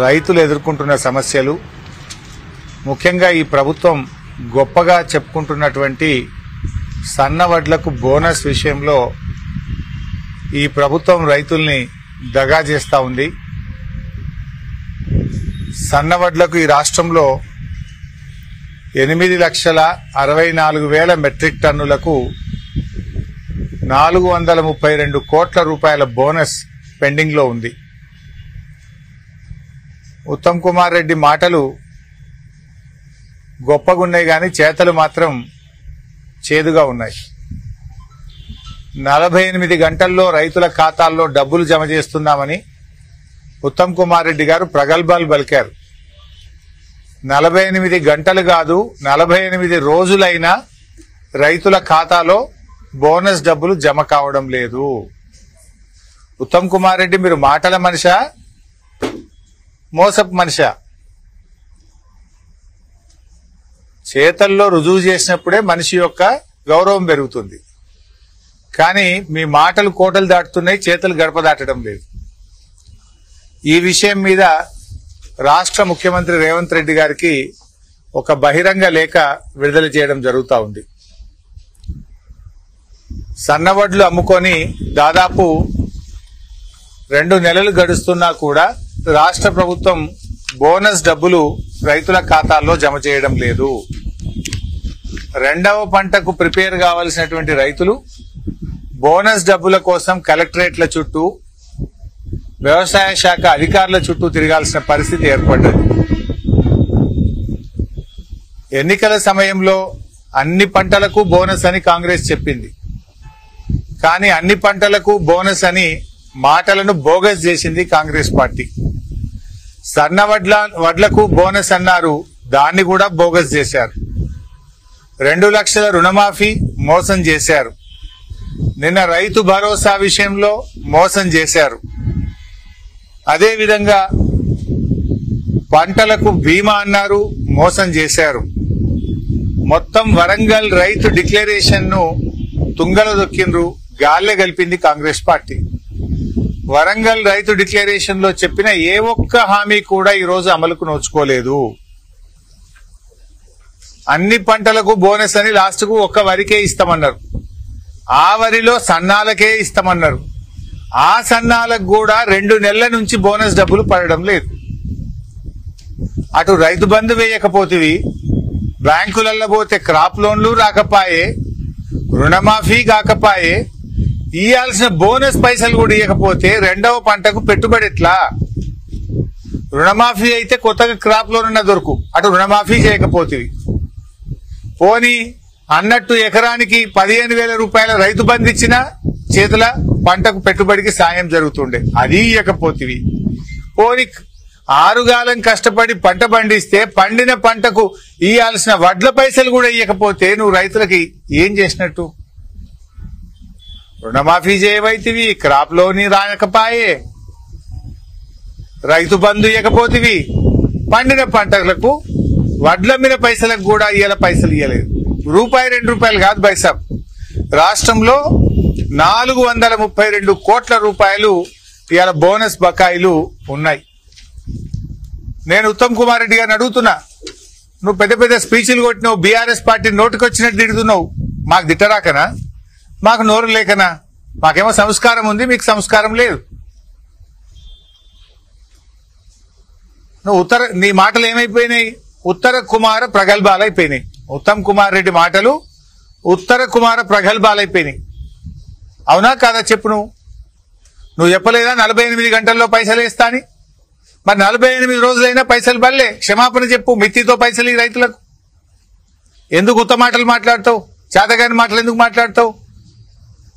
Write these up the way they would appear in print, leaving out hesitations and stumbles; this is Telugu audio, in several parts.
రైతులు ఎదుర్కొంటున్న సమస్యలు, ముఖ్యంగా ఈ ప్రభుత్వం గొప్పగా చెప్పుకుంటున్నటువంటి సన్నవడ్లకు బోనస్ విషయంలో ఈ ప్రభుత్వం రైతుల్ని దగా చేస్తూ ఉంది. సన్నవడ్లకు ఈ రాష్ట్రంలో 8,64,000 మెట్రిక్ టన్నులకు 432 కోట్ల రూపాయల బోనస్ పెండింగ్ లో ఉంది. ఉత్తమ్ కుమార్ రెడ్డి మాటలు గొప్పగున్నాయి కానీ చేతలు మాత్రం చేదుగా ఉన్నాయి. 48 గంటల్లో రైతుల ఖాతాల్లో డబ్బులు జమ చేస్తున్నామని ఉత్తమ్ కుమార్ రెడ్డి గారు ప్రగల్భాలు పలికారు. 48 గంటలు కాదు, 48 రోజులైనా రైతుల ఖాతాలో బోనస్ డబ్బులు జమ కావడం లేదు. ఉత్తమ్ కుమార్ రెడ్డి, మీరు మాటల మనిషా, మోసపు మనిషా? చేతల్లో రుజువు చేసినప్పుడే మనిషి యొక్క గౌరవం పెరుగుతుంది. కానీ మీ మాటలు కోటలు దాటుతున్నాయి, చేతులు గడప దాటడం లేదు. ఈ విషయం మీద రాష్ట్ర ముఖ్యమంత్రి రేవంత్ రెడ్డి గారికి ఒక బహిరంగ లేఖ విడుదల చేయడం జరుగుతూ ఉంది. సన్నవడ్లు అమ్ముకొని దాదాపు 2 నెలలు గడుస్తున్నా కూడా రాష్ట్ర ప్రభుత్వం బోనస్ డబ్బులు రైతుల ఖాతాల్లో జమ చేయడం లేదు. రెండవ పంటకు ప్రిపేర్ కావాల్సినటువంటి రైతులు బోనస్ డబ్బుల కోసం కలెక్టరేట్ల చుట్టూ, వ్యవసాయ శాఖ అధికారుల చుట్టూ తిరగాల్సిన పరిస్థితి ఏర్పడ్డది. ఎన్నికల సమయంలో అన్ని పంటలకు బోనస్ అని కాంగ్రెస్ చెప్పింది. కానీ అన్ని పంటలకు బోనస్ అని మాటలను బోగస్ చేసింది కాంగ్రెస్ పార్టీ. వడ్లకు బోనస్ అన్నారు, దాన్ని కూడా బోగస్ చేశారు. 2 లక్షల రుణమాఫీ మోసం చేశారు. నిన్న రైతు భరోసా విషయంలో మోసం చేశారు. అదేవిధంగా పంటలకు బీమా అన్నారు, మోసం చేశారు. మొత్తం వరంగల్ రైతు డిక్లరేషన్ ను తుంగలో దొక్కిండ్రు, గాల్లే కలిపింది కాంగ్రెస్ పార్టీ. వరంగల్ రైతు డిక్లరేషన్ లో చెప్పిన ఏ ఒక్క హామీ కూడా ఈ రోజు అమలుకు నోచుకోలేదు. అన్ని పంటలకు బోనస్ అని లాస్ట్ కు ఒక్క వరికే ఇస్తామన్నారు. ఆ వరిలో సన్నాలకే ఇస్తామన్నారు. ఆ సన్నాలకు కూడా 2 నెలల నుంచి బోనస్ డబ్బులు పడడం లేదు. అటు రైతు బంధు వేయకపోతివి, బ్యాంకులలో పోతే క్రాప్ లోన్లు రాకపాయే, రుణమాఫీ కాకపాయే, ఇయ్యాల్సిన బోనస్ పైసలు కూడా ఇవ్వకపోతే రెండవ పంటకు పెట్టుబడి ఎట్లా? రుణమాఫీ అయితే కొత్తగా క్రాప్ లోన్ ఉన్న దొరుకు, అటు రుణమాఫీ చేయకపోతివి. పోనీ అన్నట్టు ఎకరానికి 15,000 రూపాయల రైతు బంధు ఇచ్చినా చేతుల పంటకు పెట్టుబడికి సాయం జరుగుతుండే, అది ఇవ్వకపోతివి. పోనీ 6 కాలం కష్టపడి పంట పండిస్తే పండిన పంటకు ఇయ్యాల్సిన వడ్ల పైసలు కూడా ఇవ్వకపోతే నువ్వు రైతులకి ఏం చేసినట్టు? రుణమాఫీ చేయవైతివి, క్రాప్ లోని రానకపాయే, రైతు బంధు ఇవ్వకపోతివి, పండిన పంటలకు వడ్ల మీద పైసలకు కూడా ఇయ్యాల పైసలు ఇవ్వలేదు. రూపాయి 2 రూపాయలు కాదు బైసాబ్, రాష్ట్రంలో 432 కోట్ల రూపాయలు ఇవాళ బోనస్ బకాయిలు ఉన్నాయి. నేను ఉత్తమ్ కుమార్ రెడ్డి గారిని అడుగుతున్నా, నువ్వు పెద్ద పెద్ద స్పీచ్లు కొట్టినావు, బీఆర్ఎస్ పార్టీ నోటికొచ్చినట్టు తిడుతున్నావు, మాకు తిట్టరాకనా? మాకు నోరు లేకనా? మాకేమో సంస్కారం ఉంది, మీకు సంస్కారం లేదు. నువ్వు నీ మాటలు ఏమైపోయినాయి? ఉత్తర కుమార ప్రగల్భాలైపోయినాయి. ఉత్తమ్ కుమార్ రెడ్డి మాటలు ఉత్తర కుమార ప్రగల్భాలైపోయినాయి. అవునా కాదా చెప్పు? నువ్వు చెప్పలేదా 48 గంటల్లో పైసలు వేస్తా అని? మరి 48 రోజులైనా పైసలు పడలే, క్షమాపణ చెప్పు. మిత్తితో పైసలు ఈ రైతులకు ఎందుకు ఉత్త మాటలు మాట్లాడతావు? చేతగాని మాటలు ఎందుకు మాట్లాడతావు?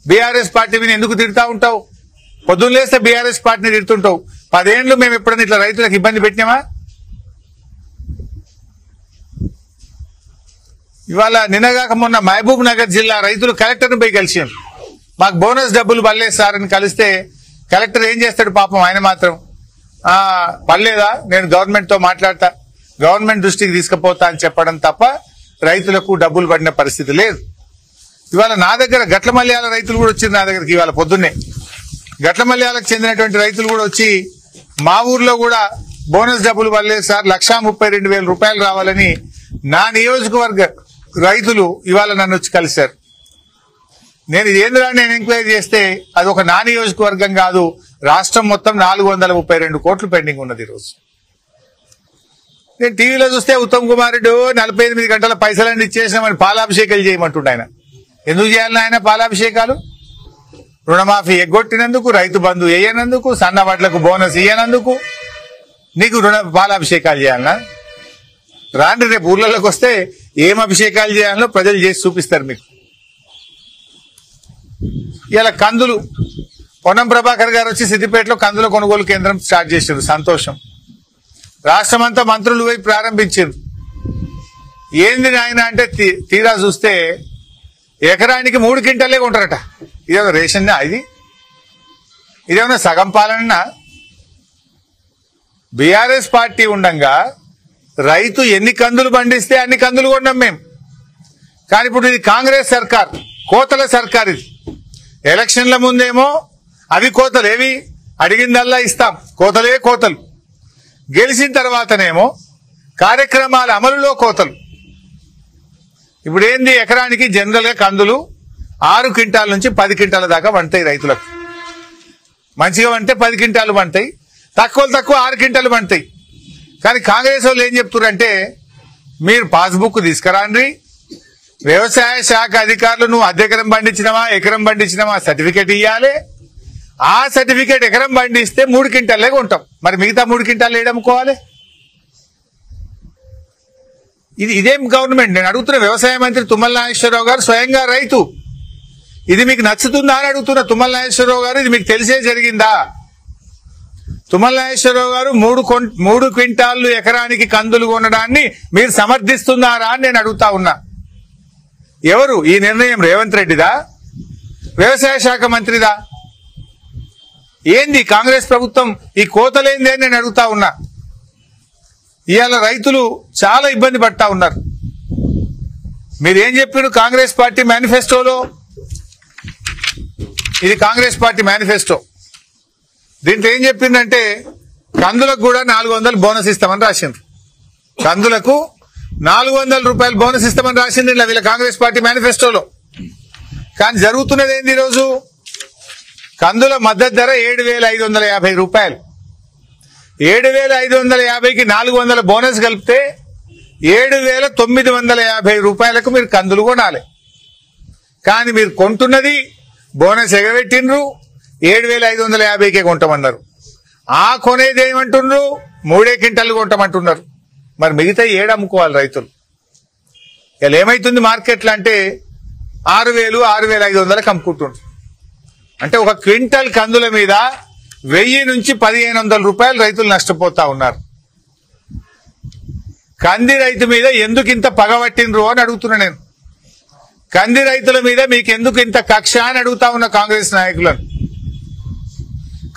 బీఆర్ఎస్ పార్టీని ఎందుకు తిడతా ఉంటావు? పొద్దున్న లేస్తే బీఆర్ఎస్ పార్టీని తిడుతుంటావు. 10 ఏళ్లు మేము ఎప్పుడైనా ఇట్లా రైతులకు ఇబ్బంది పెట్టినామా? ఇవాళ నిన్నగాక మొన్న మహబూబ్ నగర్ జిల్లా రైతులు కలెక్టర్ను పోయి కలిసారు. మాకు బోనస్ డబ్బులు పడలేదు సార్ అని కలిస్తే కలెక్టర్ ఏం చేస్తాడు పాపం, ఆయన మాత్రం పడలేదా, నేను గవర్నమెంట్ తో మాట్లాడతా, గవర్నమెంట్ దృష్టికి తీసుకుపోతా అని చెప్పడం తప్ప రైతులకు డబ్బులు పడిన పరిస్థితి లేదు. ఇవాళ నా దగ్గర గట్ల మల్యాల రైతులు కూడా వచ్చారు నా దగ్గరికి. ఇవాళ పొద్దున్నే గట్ల మల్యాలకు చెందినటువంటి రైతులు కూడా వచ్చి మా ఊర్లో కూడా బోనస్ డబ్బులు వల్లే సార్ 1,32,000 రూపాయలు రావాలని నా నియోజకవర్గ రైతులు ఇవాళ నన్ను వచ్చి కలిశారు. నేను ఏంద్రా నేను ఎంక్వైరీ చేస్తే అది ఒక నా నియోజకవర్గం కాదు, రాష్ట్రం మొత్తం 432 కోట్లు పెండింగ్ ఉన్నది ఈరోజు. నేను టీవీలో చూస్తే ఉత్తమ్ కుమార్ రెడ్డి 48 గంటల పైసలన్నీ ఇచ్చేసినామని పాలాభిషేకాలు చేయమంటుండే. ఆయన ఎందుకు చేయాలని ఆయన పాలాభిషేకాలు? రుణమాఫీ ఎగ్గొట్టినందుకు, రైతు బంధు వేయనందుకు, సన్నవాట్లకు బోనస్ ఇయ్యనందుకు నీకు పాలాభిషేకాలు చేయాలన్నా? రాండి రేపు ఊర్లలోకి వస్తే ఏం అభిషేకాలు చేయాలో ప్రజలు చేసి చూపిస్తారు మీకు. ఇలా కందులు పొన్నం ప్రభాకర్ గారు వచ్చి సిద్దిపేటలో కందుల కొనుగోలు కేంద్రం స్టార్ట్ చేశారు, సంతోషం. రాష్ట్రమంతా మంత్రులు పోయి ప్రారంభించారు. ఏంది నాయన అంటే తీరా చూస్తే ఎకరానికి 3 క్వింటాలే కొంటారట. ఇదేమన్నా రేషన్ ఇదేమన్నా సగం పాలన? బీఆర్ఎస్ పార్టీ ఉండంగా రైతు ఎన్ని కందులు పండిస్తే అన్ని కందులు కొన్నాం మేము. కానీ ఇప్పుడు ఇది కాంగ్రెస్ సర్కార్, కోతల సర్కార్. ఇది ఎలక్షన్ల ముందేమో అవి కోతలు, ఏవి అడిగిందల్లా ఇస్తాం, కోతలే కోతలు. గెలిచిన తర్వాతనేమో కార్యక్రమాల అమలులో కోతలు. ఇప్పుడు ఏంది, ఎకరానికి జనరల్ గా కందులు 6 క్వింటాల నుంచి 10 క్వింటాల దాకా పండుతాయి రైతులకు. మంచిగా పంటే 10 క్వింటాలు పండుతాయి, తక్కువ 6 క్వింటాలు పండుతాయి. కానీ కాంగ్రెస్ వాళ్ళు ఏం చెప్తున్నారంటే, మీరు పాస్బుక్ తీసుకురాండి, వ్యవసాయ శాఖ అధికారులు నువ్వు ఎకరం పండించినవా సర్టిఫికేట్ ఇవ్వాలి. ఆ సర్టిఫికేట్ ఎకరం పండిస్తే 3 క్వింటాలే కొంటాం. మరి మిగతా 3 క్వింటాలు ఏడమ్ముకోవాలి? ఇదేం గవర్నమెంట్? నేను అడుగుతున్న వ్యవసాయ మంత్రి తుమ్మల నాగేశ్వరరావు గారు స్వయంగా రైతు. ఇది మీకు నచ్చుతుందా అని అడుగుతున్న తుమ్మల నాగేశ్వరరావు గారు, ఇది మీకు తెలిసే జరిగిందా? తుమ్మల నాగేశ్వరరావు గారు 3 క్వింటాళ్లు ఎకరానికి కందులు కొనడాన్ని మీరు సమర్థిస్తున్నారా అని నేను అడుగుతా ఉన్నా. ఎవరు ఈ నిర్ణయం? రేవంత్ రెడ్డిదా? వ్యవసాయ శాఖ మంత్రిదా? ఏంది కాంగ్రెస్ ప్రభుత్వం ఈ కోతలేంది అని నేను అడుగుతా ఉన్నా. ఇవాళ రైతులు చాలా ఇబ్బంది పడతా ఉన్నారు. మీరేం చెప్పారు కాంగ్రెస్ పార్టీ మేనిఫెస్టోలో? ఇది కాంగ్రెస్ పార్టీ మేనిఫెస్టో. దీంట్లో ఏం చెప్పిందంటే కందులకు కూడా 400 బోనస్ ఇస్తామని రాసిండ్రు. కందులకు 400 రూపాయలు బోనస్ ఇస్తామని రాసింది ఇలా వీళ్ళ కాంగ్రెస్ పార్టీ మేనిఫెస్టోలో. కానీ జరుగుతున్నది ఏంది? ఈరోజు కందుల మద్దతు ధర 7,550 రూపాయలు. 7,550కి 400 బోనస్ కలిపితే 7,950 రూపాయలకు మీరు కందులు కొనాలి. కానీ మీరు కొంటున్నది బోనస్ ఎగబెట్టిండ్రు, 7,550కే కొంటామన్నారు. ఆ కొనేది ఏమంటున్నారు? 3 క్వింటాలు కొంటామంటున్నారు. మరి మిగతా అమ్ముకోవాలి రైతులు. ఇలా ఏమైతుంది మార్కెట్లో అంటే 6,000, 6,500కి అమ్ముకుంటున్నారు. అంటే ఒక క్వింటల్ కందుల మీద 1000 నుంచి 1,500 రూపాయలు రైతులు నష్టపోతా ఉన్నారు. కంది రైతు మీద ఎందుకు ఇంత పగబట్టినరు అని అడుగుతున్నా నేను. కంది రైతుల మీద మీకు ఎందుకు ఇంత కక్ష అని అడుగుతా ఉన్న కాంగ్రెస్ నాయకులను.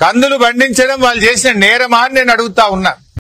కందులు పండించడం వాళ్ళు చేసిన నేరమా అని నేను అడుగుతా ఉన్నా.